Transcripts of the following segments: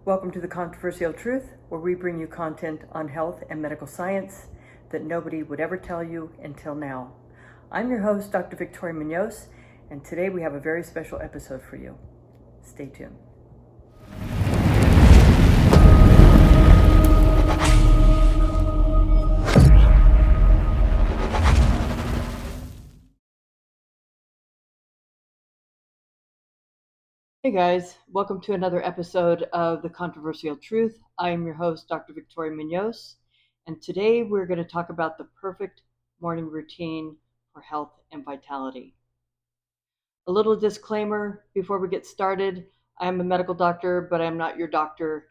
Welcome to The Controversial Truth, where we bring you content on health and medical science that nobody would ever tell you until now. I'm your host, Dr. Victoria Munoz, and today we have a very special episode for you. Stay tuned. Hey guys, welcome to another episode of The Controversial Truth. I am your host, Dr. Victoria Munoz, and today we're going to talk about the perfect morning routine for health and vitality. A little disclaimer before we get started. I am a medical doctor, but I am not your doctor,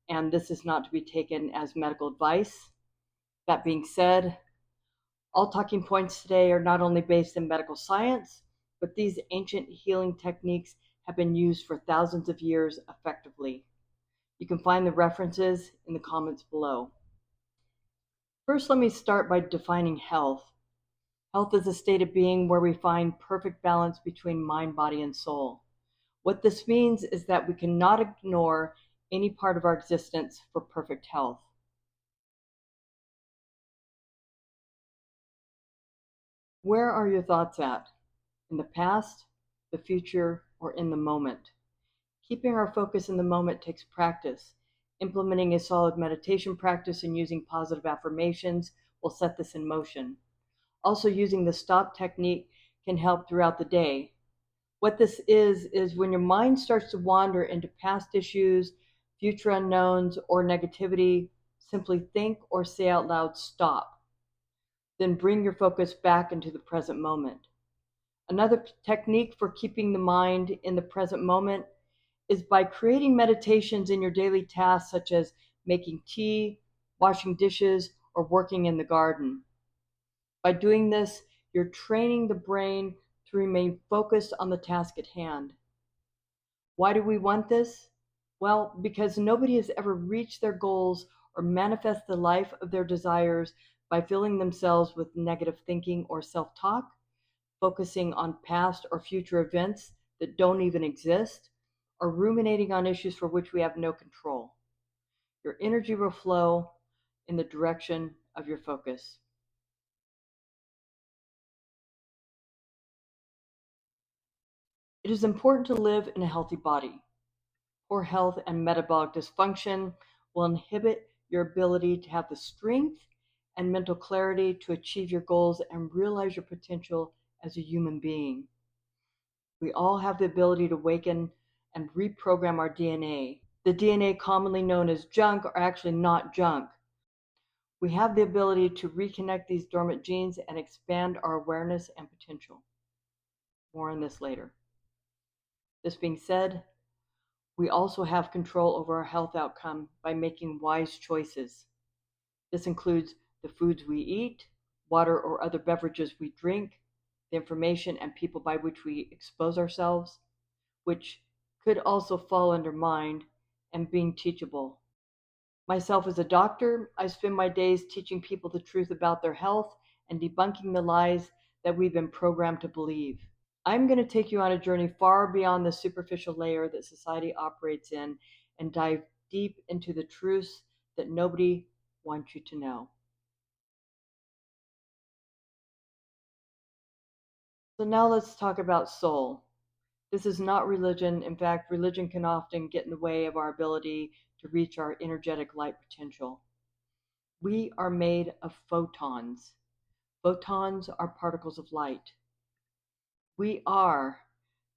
and this is not to be taken as medical advice. That being said, all talking points today are not only based in medical science, but these ancient healing techniques have been used for thousands of years effectively. You can find the references in the comments below. First, let me start by defining health. Health is a state of being where we find perfect balance between mind, body, and soul. What this means is that we cannot ignore any part of our existence for perfect health. Where are your thoughts at? In the past, the future, or in the moment? Keeping our focus in the moment takes practice. Implementing a solid meditation practice and using positive affirmations will set this in motion. Also, using the stop technique can help throughout the day. What this is when your mind starts to wander into past issues, future unknowns, or negativity, simply think or say out loud, stop. Then bring your focus back into the present moment. Another technique for keeping the mind in the present moment is by creating meditations in your daily tasks, such as making tea, washing dishes, or working in the garden. By doing this, you're training the brain to remain focused on the task at hand. Why do we want this? Well, because nobody has ever reached their goals or manifest the life of their desires by filling themselves with negative thinking or self-talk, focusing on past or future events that don't even exist, or ruminating on issues for which we have no control. Your energy will flow in the direction of your focus. It is important to live in a healthy body. Poor health and metabolic dysfunction will inhibit your ability to have the strength and mental clarity to achieve your goals and realize your potential as a human being. We all have the ability to awaken and reprogram our DNA. The DNA commonly known as junk are actually not junk. We have the ability to reconnect these dormant genes and expand our awareness and potential. More on this later. This being said, we also have control over our health outcome by making wise choices. This includes the foods we eat, water or other beverages we drink, the information and people by which we expose ourselves, which could also fall under mind, and being teachable. Myself as a doctor, I spend my days teaching people the truth about their health and debunking the lies that we've been programmed to believe. I'm going to take you on a journey far beyond the superficial layer that society operates in and dive deep into the truths that nobody wants you to know. So now let's talk about soul. This is not religion. In fact, religion can often get in the way of our ability to reach our energetic light potential. We are made of photons. Photons are particles of light. We are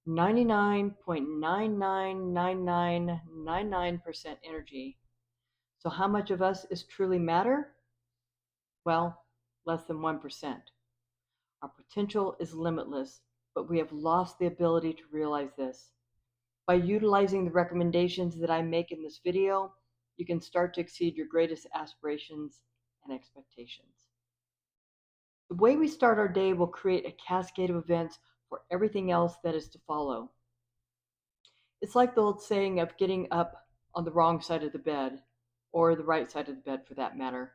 99.999999% energy. So how much of us is truly matter? Well, less than 1%. Our potential is limitless, but we have lost the ability to realize this. By utilizing the recommendations that I make in this video, you can start to exceed your greatest aspirations and expectations. The way we start our day will create a cascade of events for everything else that is to follow. It's like the old saying of getting up on the wrong side of the bed, or the right side of the bed for that matter.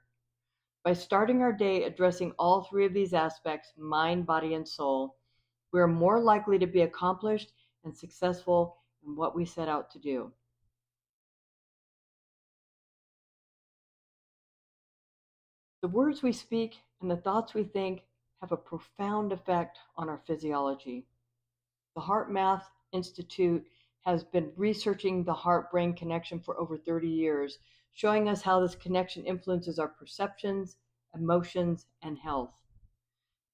By starting our day addressing all three of these aspects, mind, body, and soul, we are more likely to be accomplished and successful in what we set out to do. The words we speak and the thoughts we think have a profound effect on our physiology. The HeartMath Institute has been researching the heart brain connection for over 30 years, showing us how this connection influences our perceptions, emotions, and health.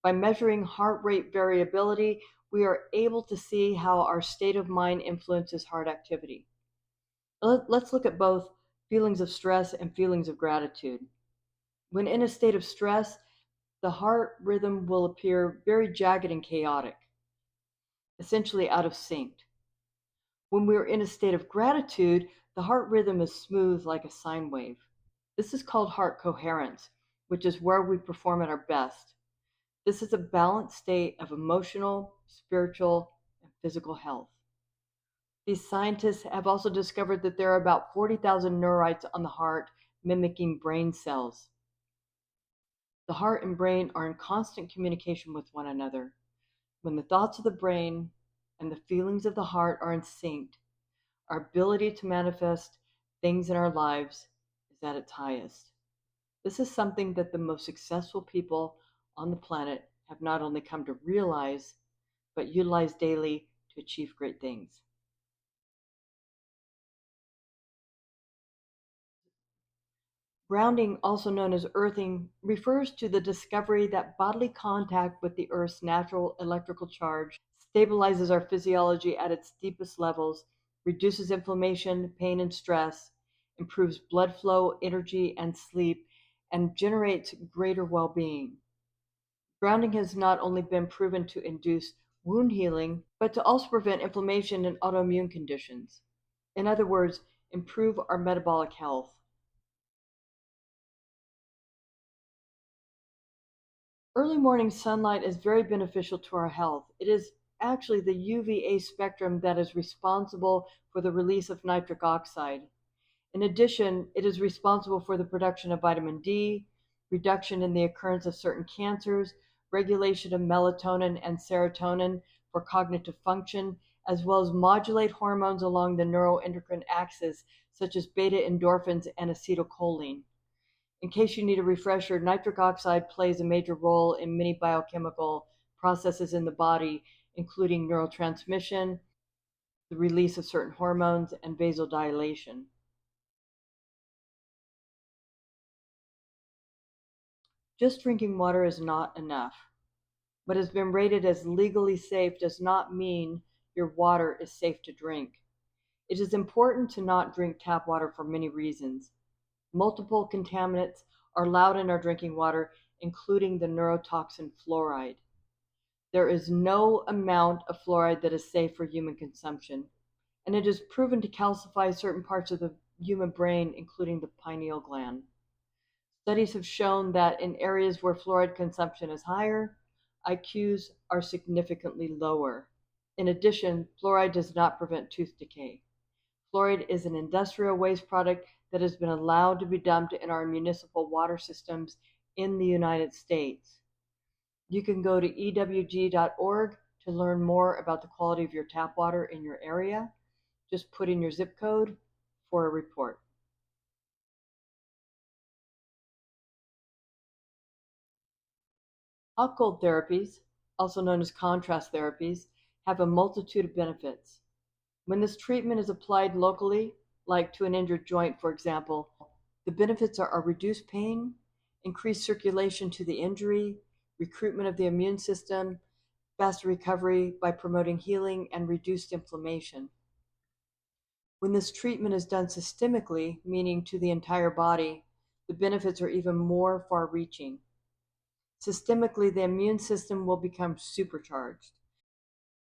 By measuring heart rate variability, we are able to see how our state of mind influences heart activity. Let's look at both feelings of stress and feelings of gratitude. When in a state of stress, the heart rhythm will appear very jagged and chaotic, essentially out of sync. When we are in a state of gratitude, the heart rhythm is smooth like a sine wave. This is called heart coherence, which is where we perform at our best. This is a balanced state of emotional, spiritual, and physical health. These scientists have also discovered that there are about 40,000 neurites on the heart mimicking brain cells. The heart and brain are in constant communication with one another. When the thoughts of the brain and the feelings of the heart are in sync, our ability to manifest things in our lives is at its highest. This is something that the most successful people on the planet have not only come to realize, but utilize daily to achieve great things. Grounding, also known as earthing, refers to the discovery that bodily contact with the Earth's natural electrical charge stabilizes our physiology at its deepest levels, reduces inflammation, pain, and stress, improves blood flow, energy, and sleep, and generates greater well being. Grounding has not only been proven to induce wound healing, but to also prevent inflammation and autoimmune conditions. In other words, improve our metabolic health. Early morning sunlight is very beneficial to our health. It is actually the UVA spectrum that is responsible for the release of nitric oxide. In addition, it is responsible for the production of vitamin D, reduction in the occurrence of certain cancers, regulation of melatonin and serotonin for cognitive function, as well as modulate hormones along the neuroendocrine axis, such as beta endorphins and acetylcholine. In case you need a refresher, nitric oxide plays a major role in many biochemical processes in the body, including neurotransmission, the release of certain hormones, and vasodilation. Just drinking water is not enough. What has been rated as legally safe does not mean your water is safe to drink. It is important to not drink tap water for many reasons. Multiple contaminants are allowed in our drinking water, including the neurotoxin fluoride. There is no amount of fluoride that is safe for human consumption, and it is proven to calcify certain parts of the human brain, including the pineal gland. Studies have shown that in areas where fluoride consumption is higher, IQs are significantly lower. In addition, fluoride does not prevent tooth decay. Fluoride is an industrial waste product that has been allowed to be dumped in our municipal water systems in the United States. You can go to ewg.org to learn more about the quality of your tap water in your area. Just put in your zip code for a report. Hot cold therapies, also known as contrast therapies, have a multitude of benefits. When this treatment is applied locally, like to an injured joint, for example, the benefits are reduced pain, increased circulation to the injury, recruitment of the immune system, faster recovery by promoting healing, and reduced inflammation. When this treatment is done systemically, meaning to the entire body, the benefits are even more far reaching. Systemically, the immune system will become supercharged.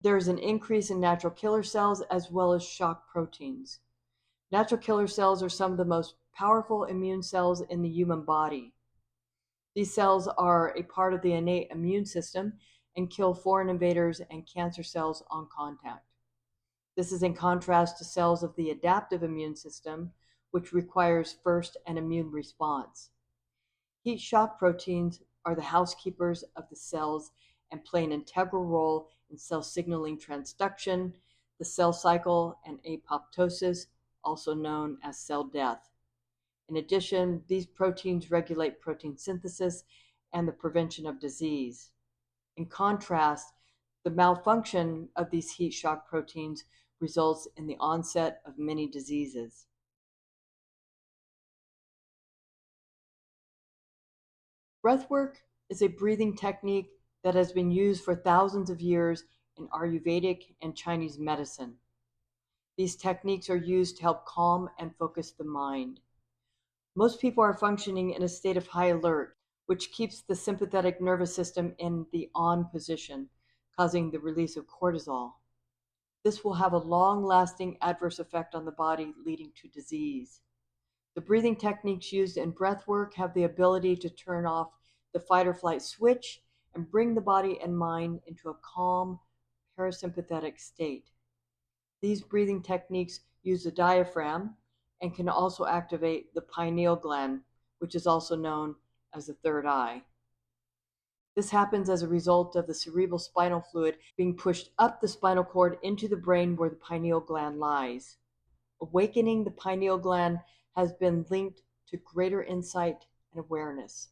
There is an increase in natural killer cells as well as shock proteins. Natural killer cells are some of the most powerful immune cells in the human body. These cells are a part of the innate immune system and kill foreign invaders and cancer cells on contact. This is in contrast to cells of the adaptive immune system, which requires first an immune response. Heat shock proteins are the housekeepers of the cells and play an integral role in cell signaling transduction, the cell cycle, and apoptosis, also known as cell death. In addition, these proteins regulate protein synthesis and the prevention of disease. In contrast, the malfunction of these heat shock proteins results in the onset of many diseases. Breathwork is a breathing technique that has been used for thousands of years in Ayurvedic and Chinese medicine. These techniques are used to help calm and focus the mind. Most people are functioning in a state of high alert, which keeps the sympathetic nervous system in the on position, causing the release of cortisol. This will have a long-lasting adverse effect on the body, leading to disease. The breathing techniques used in breath work have the ability to turn off the fight or flight switch and bring the body and mind into a calm, parasympathetic state. These breathing techniques use the diaphragm and can also activate the pineal gland, which is also known as the third eye. This happens as a result of the cerebral spinal fluid being pushed up the spinal cord into the brain where the pineal gland lies. Awakening the pineal gland has been linked to greater insight and awareness.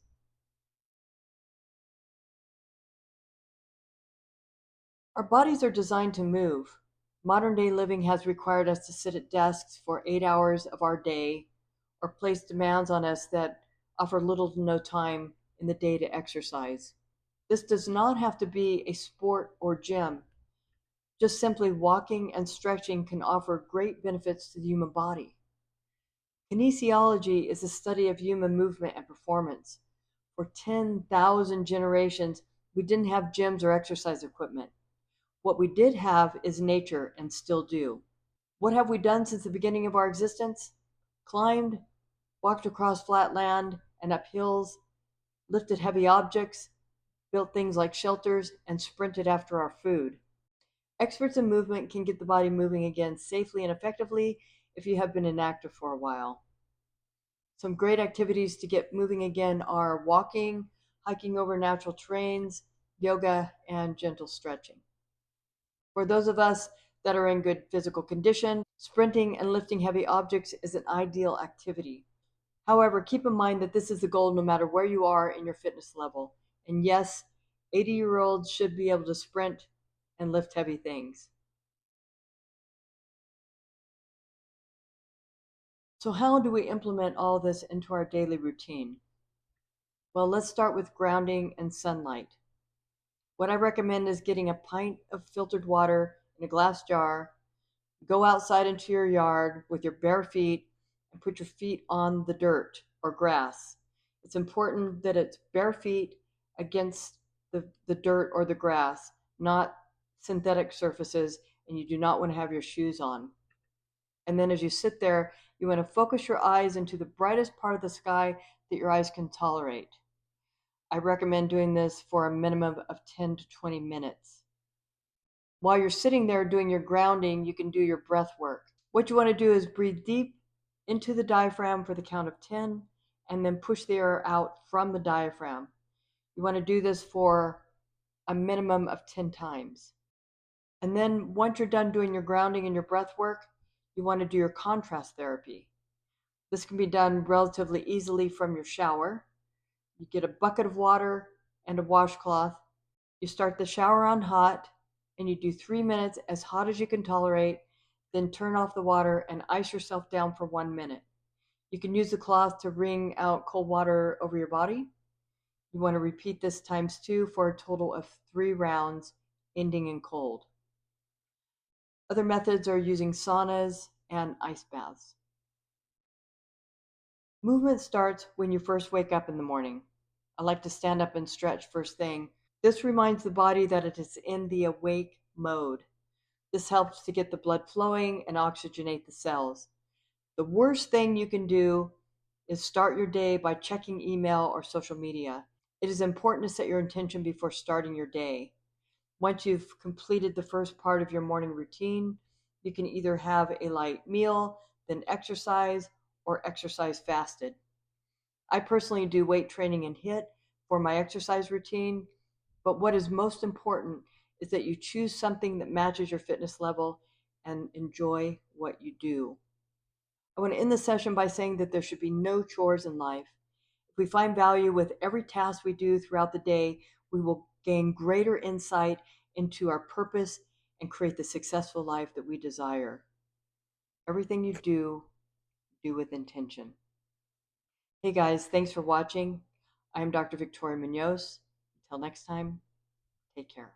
Our bodies are designed to move. Modern day living has required us to sit at desks for 8 hours of our day or place demands on us that offer little to no time in the day to exercise. This does not have to be a sport or gym. Just simply walking and stretching can offer great benefits to the human body. Kinesiology is the study of human movement and performance. For 10,000 generations, we didn't have gyms or exercise equipment. What we did have is nature and still do. What have we done since the beginning of our existence? Climbed, walked across flat land and up hills, lifted heavy objects, built things like shelters, and sprinted after our food. Experts in movement can get the body moving again safely and effectively if you have been inactive for a while. Some great activities to get moving again are walking, hiking over natural terrains, yoga, and gentle stretching. For those of us that are in good physical condition, sprinting and lifting heavy objects is an ideal activity. However, keep in mind that this is the goal no matter where you are in your fitness level. And yes, 80-year-olds should be able to sprint and lift heavy things. So how do we implement all this into our daily routine? Well, let's start with grounding and sunlight. What I recommend is getting a pint of filtered water in a glass jar, go outside into your yard with your bare feet, and put your feet on the dirt or grass. It's important that it's bare feet against the dirt or the grass, not synthetic surfaces, and you do not want to have your shoes on. And then as you sit there, you want to focus your eyes into the brightest part of the sky that your eyes can tolerate. I recommend doing this for a minimum of 10 to 20 minutes. While you're sitting there doing your grounding, you can do your breath work. What you want to do is breathe deep into the diaphragm for the count of 10, and then push the air out from the diaphragm. You want to do this for a minimum of 10 times. And then once you're done doing your grounding and your breath work, you want to do your contrast therapy. This can be done relatively easily from your shower. You get a bucket of water and a washcloth. You start the shower on hot, and you do 3 minutes as hot as you can tolerate, then turn off the water and ice yourself down for 1 minute. You can use the cloth to wring out cold water over your body. You want to repeat this times 2 for a total of 3 rounds, ending in cold. Other methods are using saunas and ice baths. Movement starts when you first wake up in the morning. I like to stand up and stretch first thing. This reminds the body that it is in the awake mode. This helps to get the blood flowing and oxygenate the cells. The worst thing you can do is start your day by checking email or social media. It is important to set your intention before starting your day. Once you've completed the first part of your morning routine, you can either have a light meal, then exercise, or exercise fasted. I personally do weight training and HIIT for my exercise routine, but what is most important is that you choose something that matches your fitness level and enjoy what you do. I want to end the session by saying that there should be no chores in life. If we find value with every task we do throughout the day, we will gain greater insight into our purpose and create the successful life that we desire. Everything you do, do with intention. Hey guys, thanks for watching. I'm Dr. Victoria Munoz. Until next time, take care.